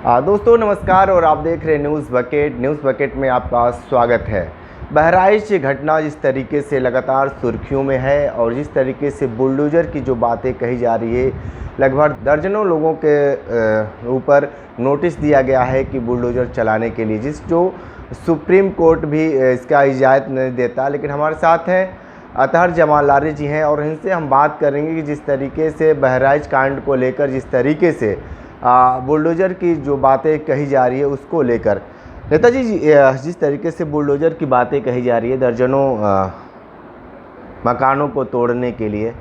दोस्तों नमस्कार और आप देख रहे हैं न्यूज़ बकेट में आपका स्वागत है। बहराइच घटना जिस तरीके से लगातार सुर्खियों में है और जिस तरीके से बुलडोज़र की जो बातें कही जा रही है, लगभग दर्जनों लोगों के ऊपर नोटिस दिया गया है कि बुलडोज़र चलाने के लिए, जो सुप्रीम कोर्ट भी इसका इजाज़त नहीं देता। लेकिन हमारे साथ हैं अतहर जमाल लारी जी हैं और इनसे हम बात करेंगे कि जिस तरीके से बहराइच कांड को लेकर जिस तरीके से बुलडोज़र की जो बातें कही जा रही है उसको लेकर। नेताजी जी, जिस तरीके से बुलडोज़र की बातें कही जा रही है दर्जनों मकानों को तोड़ने के लिए,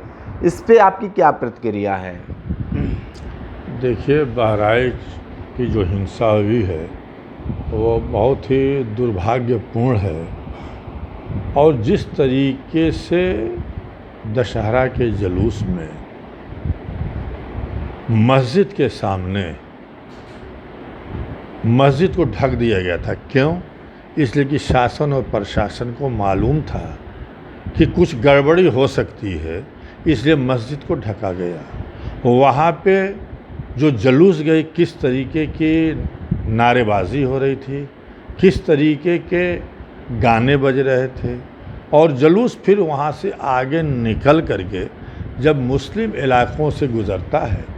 इस पे आपकी क्या प्रतिक्रिया है? देखिए, बहराइच की जो हिंसा हुई है वो बहुत ही दुर्भाग्यपूर्ण है। और जिस तरीके से दशहरा के जुलूस में मस्जिद के सामने मस्जिद को ढक दिया गया था, क्यों? इसलिए कि शासन और प्रशासन को मालूम था कि कुछ गड़बड़ी हो सकती है, इसलिए मस्जिद को ढका गया। वहाँ पे जो जुलूस गई, किस तरीके की नारेबाजी हो रही थी, किस तरीके के गाने बज रहे थे, और जुलूस फिर वहाँ से आगे निकल करके जब मुस्लिम इलाकों से गुज़रता है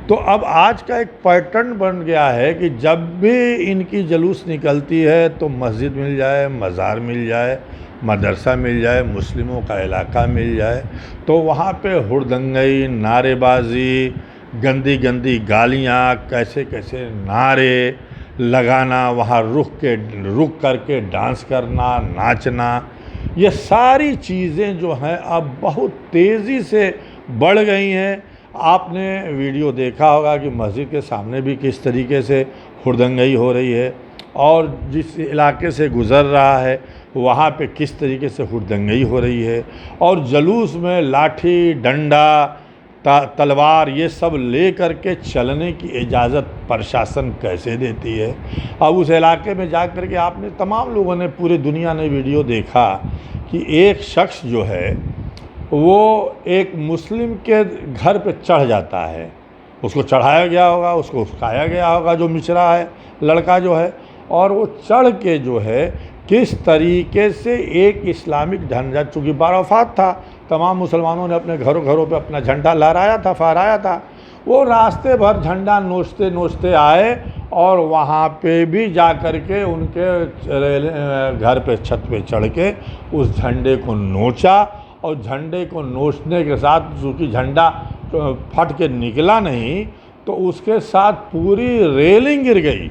तो अब आज का एक पैटर्न बन गया है कि जब भी इनकी जुलूस निकलती है तो मस्जिद मिल जाए, मज़ार मिल जाए, मदरसा मिल जाए, मुस्लिमों का इलाका मिल जाए, तो वहाँ पे हुड़दंगई, नारेबाजी, गंदी गंदी गालियाँ, कैसे कैसे नारे लगाना, वहाँ रुक करके डांस करना, नाचना, ये सारी चीज़ें जो हैं अब बहुत तेज़ी से बढ़ गई हैं। आपने वीडियो देखा होगा कि मस्जिद के सामने भी किस तरीके से हुड़दंगई हो रही है, और जिस इलाके से गुज़र रहा है वहाँ पे किस तरीके से हुड़दंगई हो रही है, और जुलूस में लाठी, डंडा, तलवार ये सब ले कर के चलने की इजाज़त प्रशासन कैसे देती है। अब उस इलाके में जा कर के आपने, तमाम लोगों ने, पूरी दुनिया ने वीडियो देखा कि एक शख्स जो है वो एक मुस्लिम के घर पे चढ़ जाता है, उसको चढ़ाया गया होगा, उसको उठाया गया होगा, जो मिचरा है, लड़का जो है, और वो चढ़ के जो है किस तरीके से एक इस्लामिक झंडा, चूँकि बाराफ़ात था, तमाम मुसलमानों ने अपने घरों पे अपना झंडा लहराया था, फहराया था, वो रास्ते भर झंडा नोचते नोचते आए और वहाँ पे भी जा कर के उनके घर पे छत पे चढ़ के उस झंडे को नोचा, और झंडे को नोचने के साथ चूँकि झंडा फट के निकला नहीं तो उसके साथ पूरी रेलिंग गिर गई।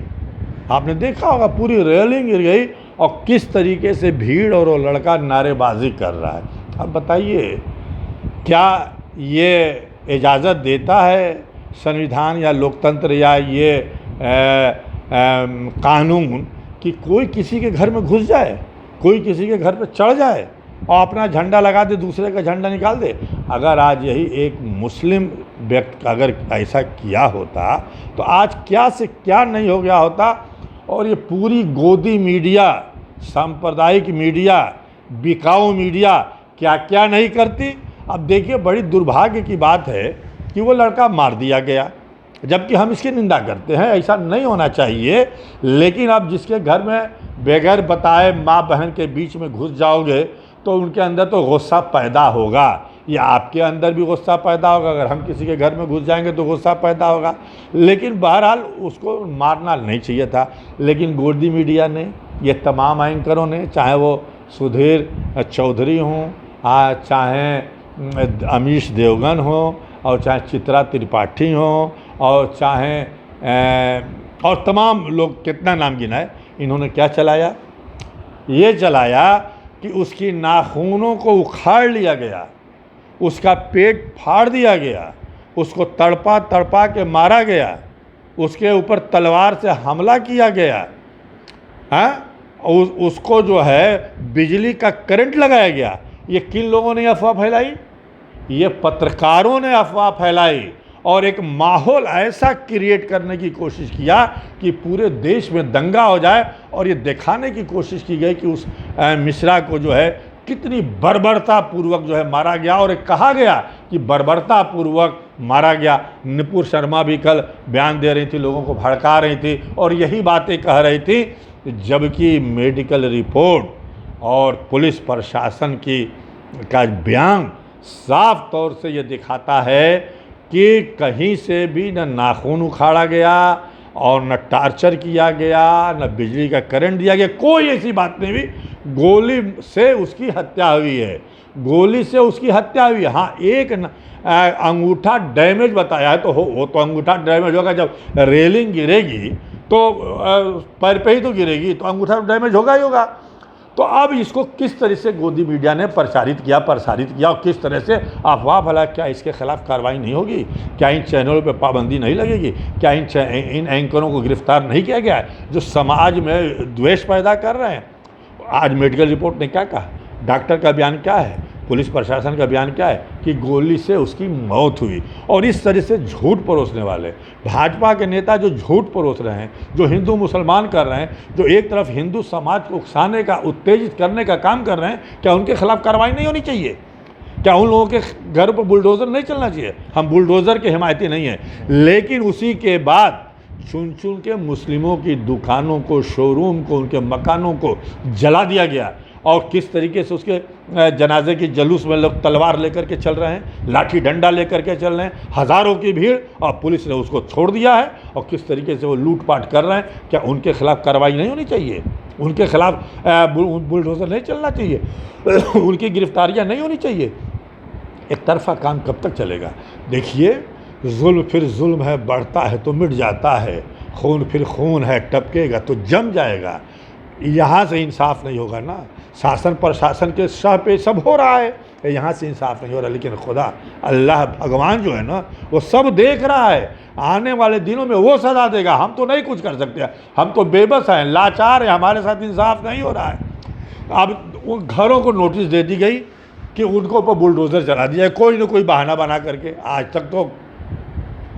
आपने देखा होगा, पूरी रेलिंग गिर गई, और किस तरीके से भीड़ और वो लड़का नारेबाजी कर रहा है। अब बताइए, क्या ये इजाज़त देता है संविधान या लोकतंत्र या ये कानून कि कोई किसी के घर में घुस जाए, कोई किसी के घर पे चढ़ जाए और अपना झंडा लगा दे, दूसरे का झंडा निकाल दे? अगर आज यही एक मुस्लिम व्यक्ति अगर ऐसा किया होता तो आज क्या से क्या नहीं हो गया होता। और ये पूरी गोदी मीडिया, सांप्रदायिक मीडिया, बिकाऊ मीडिया क्या क्या नहीं करती। अब देखिए, बड़ी दुर्भाग्य की बात है कि वो लड़का मार दिया गया, जबकि हम इसकी निंदा करते हैं, ऐसा नहीं होना चाहिए। लेकिन अब जिसके घर में बगैर बताए माँ बहन के बीच में घुस जाओगे तो उनके अंदर तो गुस्सा पैदा होगा, या आपके अंदर भी गुस्सा पैदा होगा। अगर हम किसी के घर में घुस जाएंगे तो गुस्सा पैदा होगा। लेकिन बहरहाल उसको मारना नहीं चाहिए था। लेकिन गोदी मीडिया ने, ये तमाम एंकरों ने, चाहे वो सुधीर चौधरी हों, चाहे अमीश देवगन हो, और चाहे चित्रा त्रिपाठी हों, और चाहे और तमाम लोग, कितना नाम गिना है, इन्होंने क्या चलाया? ये चलाया कि उसकी नाखूनों को उखाड़ लिया गया, उसका पेट फाड़ दिया गया, उसको तड़पा तड़पा के मारा गया, उसके ऊपर तलवार से हमला किया गया, उसको जो है बिजली का करंट लगाया गया। ये किन लोगों ने अफवाह फैलाई? ये पत्रकारों ने अफवाह फैलाई और एक माहौल ऐसा क्रिएट करने की कोशिश किया कि पूरे देश में दंगा हो जाए, और ये दिखाने की कोशिश की गई कि उस मिश्रा को जो है कितनी बर्बरता पूर्वक जो है मारा गया, और कहा गया कि बर्बरता पूर्वक मारा गया। नुपुर शर्मा भी कल बयान दे रही थी, लोगों को भड़का रही थी और यही बातें कह रही थी, जबकि मेडिकल रिपोर्ट और पुलिस प्रशासन का बयान साफ तौर से ये दिखाता है कि कहीं से भी न नाखून उखाड़ा गया और न टार्चर किया गया, न बिजली का करंट दिया गया, कोई ऐसी बात नहीं हुई। गोली से उसकी हत्या हुई है, गोली से उसकी हत्या हुई है। हाँ, एक अंगूठा डैमेज बताया है, तो वो तो अंगूठा डैमेज होगा, जब रेलिंग गिरेगी तो पैर पे ही तो गिरेगी, तो अंगूठा डैमेज होगा ही होगा। तो अब इसको किस तरह से गोदी मीडिया ने प्रसारित किया और किस तरह से अफवाह फैला, क्या इसके खिलाफ कार्रवाई नहीं होगी? क्या इन चैनलों पर पाबंदी नहीं लगेगी? क्या इन एंकरों को गिरफ्तार नहीं किया गया है जो समाज में द्वेष पैदा कर रहे हैं? आज मेडिकल रिपोर्ट ने क्या कहा, डॉक्टर का बयान क्या है, पुलिस प्रशासन का बयान क्या है कि गोली से उसकी मौत हुई। और इस तरह से झूठ परोसने वाले भाजपा के नेता जो झूठ परोस रहे हैं, जो हिंदू मुसलमान कर रहे हैं, जो एक तरफ हिंदू समाज को उकसाने का, उत्तेजित करने का काम कर रहे हैं, क्या उनके खिलाफ कार्रवाई नहीं होनी चाहिए? क्या उन लोगों के घर पर बुलडोज़र नहीं चलना चाहिए? हम बुलडोज़र के हिमायती नहीं हैं, लेकिन उसी के बाद चुन चुन के मुस्लिमों की दुकानों को, शोरूम को, उनके मकानों को जला दिया गया। और किस तरीके से उसके जनाजे की जलूस में लोग तलवार लेकर के चल रहे हैं, लाठी डंडा लेकर के चल रहे हैं, हज़ारों की भीड़, और पुलिस ने उसको छोड़ दिया है। और किस तरीके से वो लूटपाट कर रहे हैं, क्या उनके खिलाफ कार्रवाई नहीं होनी चाहिए? उनके खिलाफ बुलडोज़र नहीं चलना चाहिए? उनकी गिरफ्तारियाँ नहीं होनी चाहिए? एक तरफा काम कब तक चलेगा? देखिए, जुल्म फिर जुल्म है, बढ़ता है तो मिट जाता है, खून फिर खून है, टपकेगा तो जम जाएगा। यहाँ से इंसाफ नहीं होगा ना, शासन प्रशासन के सह पे सब हो रहा है, यहाँ से इंसाफ नहीं हो रहा। लेकिन खुदा अल्लाह भगवान जो है ना, वो सब देख रहा है, आने वाले दिनों में वो सजा देगा। हम तो नहीं कुछ कर सकते, हम तो बेबस हैं, लाचार हैं, हमारे साथ इंसाफ नहीं हो रहा है। अब उन घरों को नोटिस दे दी गई कि उनको ऊपर बुलडोज़र चला दिया, कोई ना कोई बहाना बना करके। आज तक तो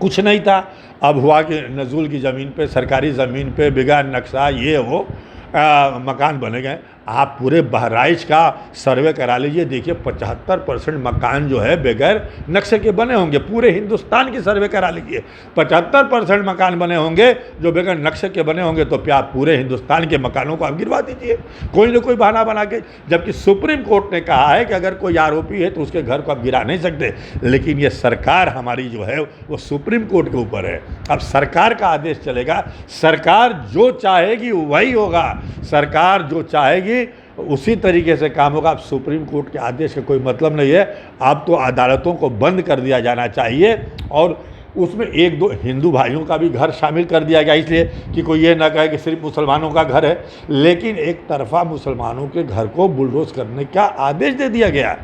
कुछ नहीं था, अब हुआ कि नज़ुल की ज़मीन पे, सरकारी ज़मीन पे बिगैर नक्शा ये वो मकान बने गए। आप पूरे बहराइच का सर्वे करा लीजिए, देखिए 75% मकान जो है बगैर नक्शे के बने होंगे। पूरे हिंदुस्तान की सर्वे करा लीजिए, 75% मकान बने होंगे जो बगैर नक्शे के बने होंगे। तो क्या पूरे हिंदुस्तान के मकानों को आप गिरवा दीजिए, कोई ना कोई बहाना बना के। जबकि सुप्रीम कोर्ट ने कहा है कि अगर कोई आरोपी है तो उसके घर को आप गिरा नहीं सकते। लेकिन ये सरकार हमारी जो है वो सुप्रीम कोर्ट के ऊपर है। अब सरकार का आदेश चलेगा, सरकार जो चाहेगी वही होगा, सरकार जो चाहेगी उसी तरीके से काम होगा। अब सुप्रीम कोर्ट के आदेश का कोई मतलब नहीं है। अब तो अदालतों को बंद कर दिया जाना चाहिए और उसमें एक दो हिंदू भाइयों का भी घर शामिल कर दिया गया, इसलिए कि कोई ये ना कहे कि सिर्फ मुसलमानों का घर है। लेकिन एक तरफा मुसलमानों के घर को बुलडोज करने का आदेश दे दिया गया।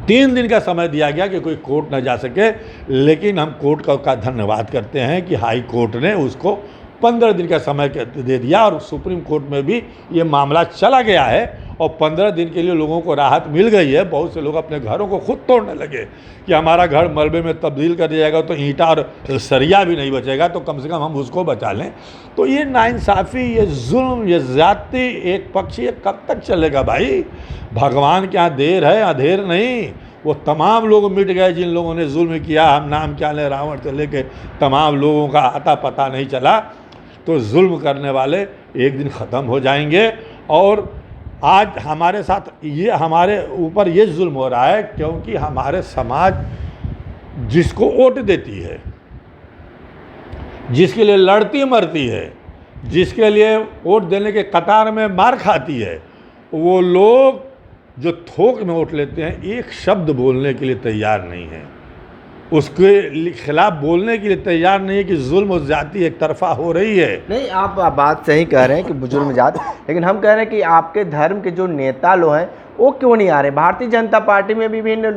3 दिन का समय दिया गया कि कोई कोर्ट न जा सके। लेकिन हम कोर्ट का धन्यवाद करते हैं कि हाई कोर्ट ने उसको 15 दिन का समय दे दिया और सुप्रीम कोर्ट में भी ये मामला चला गया है और 15 दिन के लिए लोगों को राहत मिल गई है। बहुत से लोग अपने घरों को खुद तोड़ने लगे कि हमारा घर मलबे में तब्दील कर दिया जाएगा तो ईंटा और सरिया भी नहीं बचेगा, तो कम से कम हम उसको बचा लें। तो ये नाइंसाफ़ी, ये जुल्म, ये ज़्यादती एक पक्षी, ये कब तक चलेगा भाई? भगवान के यहाँ देर है, अंधेर नहीं। वो तमाम लोग मिट गए जिन लोगों ने जुल्म किया, हम नाम क्या लें, रावण से लेके तमाम लोगों का आता पता नहीं चला। तो जुल्म करने वाले एक दिन ख़त्म हो जाएंगे। और आज हमारे साथ ये, हमारे ऊपर ये जुल्म हो रहा है क्योंकि हमारे समाज जिसको वोट देती है, जिसके लिए लड़ती मरती है, जिसके लिए वोट देने के कतार में मार खाती है, वो लोग जो थोक में वोट लेते हैं, एक शब्द बोलने के लिए तैयार नहीं है, उसके खिलाफ बोलने के लिए तैयार नहीं है कि जुल्म और ज़्यादती एक तरफा हो रही है। नहीं, आप बात सही कह रहे हैं कि जुल्म ज़्यादा, लेकिन हम कह रहे हैं कि आपके धर्म के जो नेता लोग हैं वो क्यों नहीं आ रहे? भारतीय जनता पार्टी में विभिन्न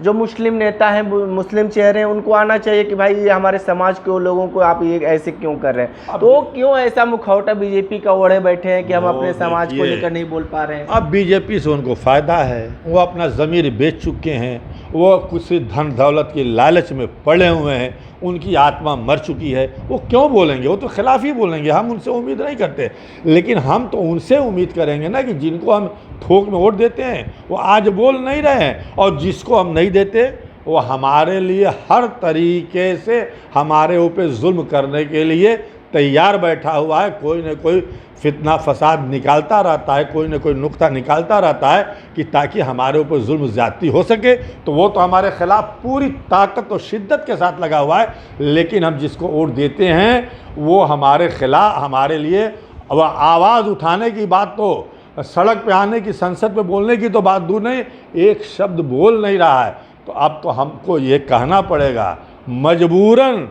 जो मुस्लिम नेता हैं, मुस्लिम चेहरे हैं, उनको आना चाहिए कि भाई ये हमारे समाज के लोगों को आप ये ऐसे क्यों कर रहे हैं? तो क्यों ऐसा मुखौटा बीजेपी का ओढ़े बैठे हैं कि हम अपने समाज को लेकर नहीं बोल पा रहे हैं? अब बीजेपी से उनको फ़ायदा है, वो अपना ज़मीर बेच चुके हैं, वो कुछ धन दौलत के लालच में पड़े हुए हैं, उनकी आत्मा मर चुकी है। वो क्यों बोलेंगे? वो तो खिलाफ ही बोलेंगे। हम उनसे उम्मीद नहीं करते, लेकिन हम तो उनसे उम्मीद करेंगे ना कि जिनको हम थोक में वोट देते हैं वो आज बोल नहीं रहे हैं, और जिसको हम नहीं देते वो हमारे लिए हर तरीके से हमारे ऊपर जुल्म करने के लिए तैयार बैठा हुआ है। कोई न कोई फितना फसाद निकालता रहता है, कोई न कोई नुक्ता निकालता रहता है कि ताकि हमारे ऊपर जुल्म ज़्यादती हो सके। तो वो तो हमारे ख़िलाफ़ पूरी ताकत और शिद्दत के साथ लगा हुआ है, लेकिन हम जिसको वोट देते हैं वो हमारे ख़िलाफ़, हमारे लिए अब आवाज़ उठाने की बात तो, सड़क पे आने की, संसद पे बोलने की तो बात दूर नहीं, एक शब्द बोल नहीं रहा है। तो अब तो हमको ये कहना पड़ेगा मजबूरन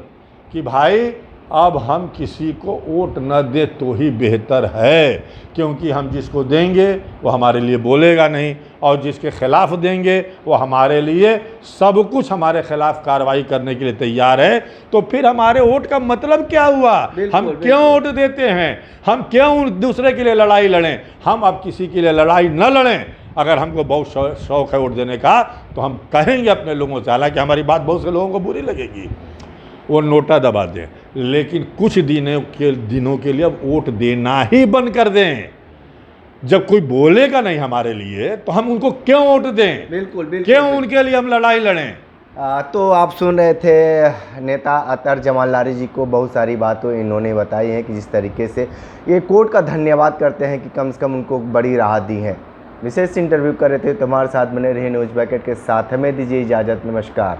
कि भाई अब हम किसी को वोट न दे तो ही बेहतर है, क्योंकि हम जिसको देंगे वो हमारे लिए बोलेगा नहीं, और जिसके ख़िलाफ़ देंगे वो हमारे लिए सब कुछ हमारे ख़िलाफ़ कार्रवाई करने के लिए तैयार है। तो फिर हमारे वोट का मतलब क्या हुआ? हम क्यों वोट देते हैं? हम क्यों दूसरे के लिए लड़ाई लड़ें? हम अब किसी के लिए लड़ाई न लड़ें। अगर हमको बहुत शौक़ है वोट देने का तो हम कहेंगे अपने लोगों से, हालांकि हमारी बात बहुत से लोगों को बुरी लगेगी, वो नोटा दबा दें, लेकिन कुछ दिनों के लिए अब वोट देना ही बंद कर दें। जब कोई बोलेगा नहीं हमारे लिए तो हम उनको क्यों वोट दें? बिल्कुल क्यों उनके लिए हम लड़ाई लड़ें? तो आप सुन रहे थे नेता अतर जमाल लारी जी को, बहुत सारी बातें इन्होंने बताई हैं कि जिस तरीके से ये कोर्ट का धन्यवाद करते हैं कि कम से कम उनको बड़ी राहत दी है। विशेष इंटरव्यू कर रहे थे, तुम्हारे साथ बने रहे न्यूज़ बकेट के साथ। हमें दीजिए इजाज़त, नमस्कार।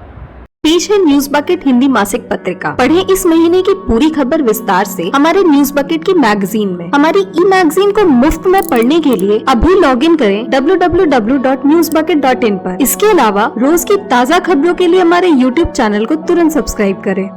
पेश है न्यूज़ बकेट हिंदी मासिक पत्रिका। पढ़ें इस महीने की पूरी खबर विस्तार से हमारे न्यूज़ बकेट की मैगजीन में। हमारी ई मैगजीन को मुफ्त में पढ़ने के लिए अभी लॉगिन करें www.newsbucket.in पर। इसके अलावा रोज की ताज़ा खबरों के लिए हमारे YouTube चैनल को तुरंत सब्सक्राइब करें।